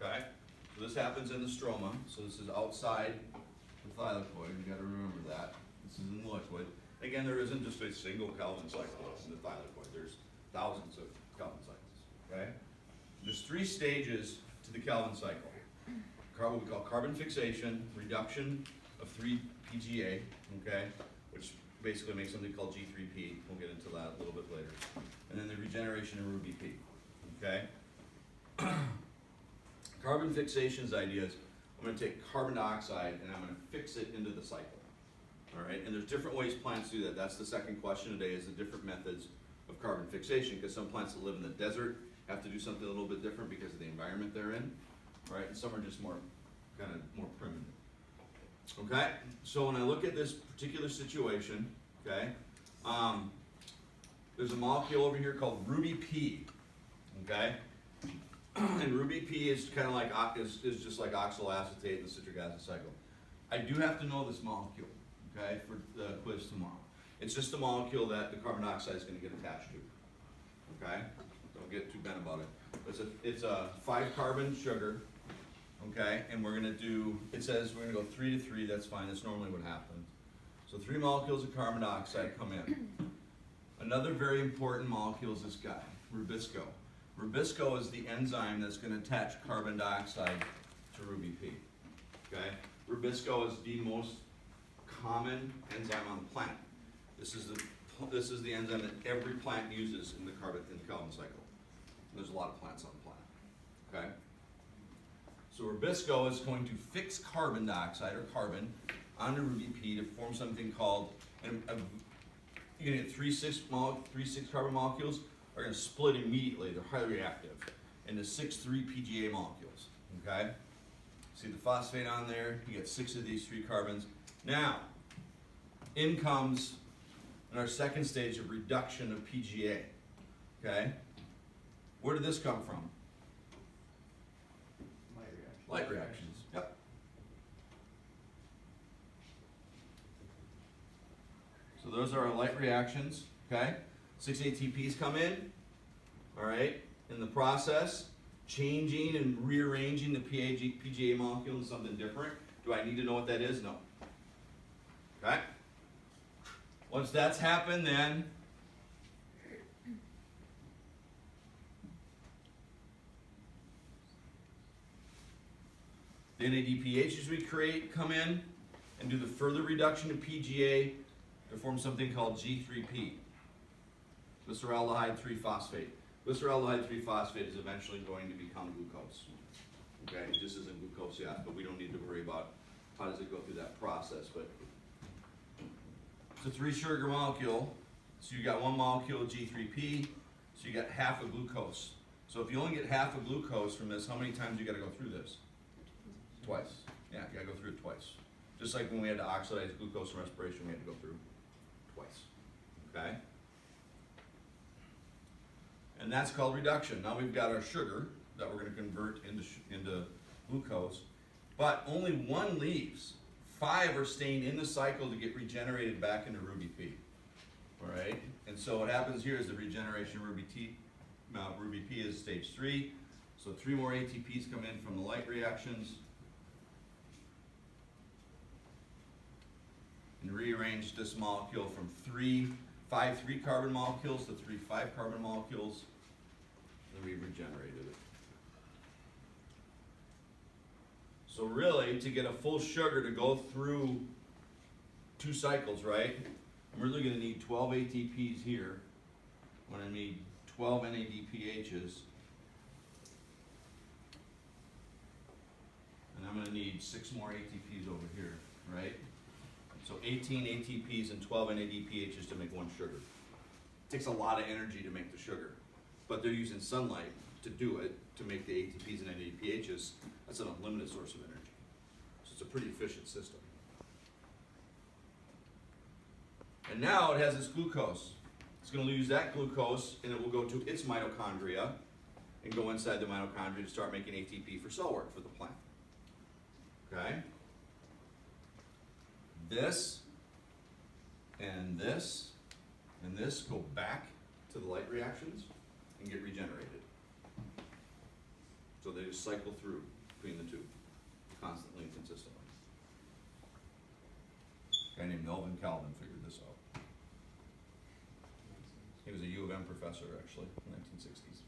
okay? So this happens in the stroma, so this is outside the thylakoid, you gotta remember that. This is in the liquid. Again, there isn't just a single Calvin cycle in the thylakoid, there's thousands of Calvin cycles, okay? There's 3 stages to the Calvin cycle. What we call carbon fixation, reduction of 3-PGA, okay, which basically makes something called G3P. We'll get into that a little bit later. And then the regeneration of Ruby P, okay? Carbon fixation's idea is I'm going to take carbon dioxide and I'm going to fix it into the cycle, all right? And there's different ways plants do that. That's the second question today, is the different methods of carbon fixation, because some plants that live in the desert have to do something a little bit different because of the environment they're in, right? And some are just more primitive. Okay, so when I look at this particular situation, okay, there's a molecule over here called Ruby P, okay, and Ruby P is kind of like is just like oxaloacetate in the citric acid cycle. I do have to know this molecule, okay, for the quiz tomorrow. It's just a molecule that the carbon dioxide is going to get attached to, okay. Don't get too bent about it. It's a 5-carbon sugar. Okay, and we're going to do, it says we're going to go 3 to 3, that's fine, that's normally what happens. So 3 molecules of carbon dioxide come in. Another very important molecule is this guy, rubisco. Rubisco is the enzyme that's going to attach carbon dioxide to Ruby P. Okay, rubisco is the most common enzyme on the planet. This is the enzyme that every plant uses in the Calvin cycle. There's a lot of plants on the planet. Okay. So rubisco is going to fix carbon dioxide or carbon onto Ruby P to form something called, and you're going to get 3 6-carbon molecules are going to split immediately. They're highly reactive into 6 3-PGA molecules. Okay, see the phosphate on there? You get 6 of these 3 carbons. Now, in comes in our second stage of reduction of PGA. Okay, where did this come from? Light reactions. Yep. So those are our light reactions, okay? 6 ATPs come in, all right? In the process, changing and rearranging the PGA molecule into something different. Do I need to know what that is? No. Okay? Once that's happened, then the NADPHs we create come in and do the further reduction of PGA to form something called G3P, glyceraldehyde 3-phosphate. Glyceraldehyde 3-phosphate is eventually going to become glucose. Okay, it just isn't glucose yet, but we don't need to worry about how does it go through that process. But it's a 3-sugar molecule, so you got 1 molecule of G3P, so you got half a glucose. So if you only get half a glucose from this, how many times you got to go through this? Twice. Yeah, you gotta go through it twice. Just like when we had to oxidize glucose from respiration, we had to go through twice. Okay? And that's called reduction. Now we've got our sugar that we're going to convert into glucose, but only 1 leaves. 5 are staying in the cycle to get regenerated back into Ruby P. All right? And so what happens here is the regeneration of Ruby P is stage 3. So 3 more ATPs come in from the light reactions and rearrange this molecule from 5 3-carbon molecules to 3 5-carbon molecules, and we regenerated it. So really, to get a full sugar to go through 2 cycles, right, I'm really going to need 12 ATPs here. I'm going to need 12 NADPHs. And I'm going to need 6 more ATPs over here, right? So 18 ATPs and 12 NADPHs to make 1 sugar. It takes a lot of energy to make the sugar, but they're using sunlight to do it, to make the ATPs and NADPHs. That's an unlimited source of energy. So it's a pretty efficient system. And now it has this glucose. It's going to use that glucose and it will go to its mitochondria and go inside the mitochondria to start making ATP for cell work for the plant. Okay? This and this and this go back to the light reactions and get regenerated. So they just cycle through between the two, constantly and consistently. A guy named Melvin Calvin figured this out. He was a U of M professor, actually, in the 1960s.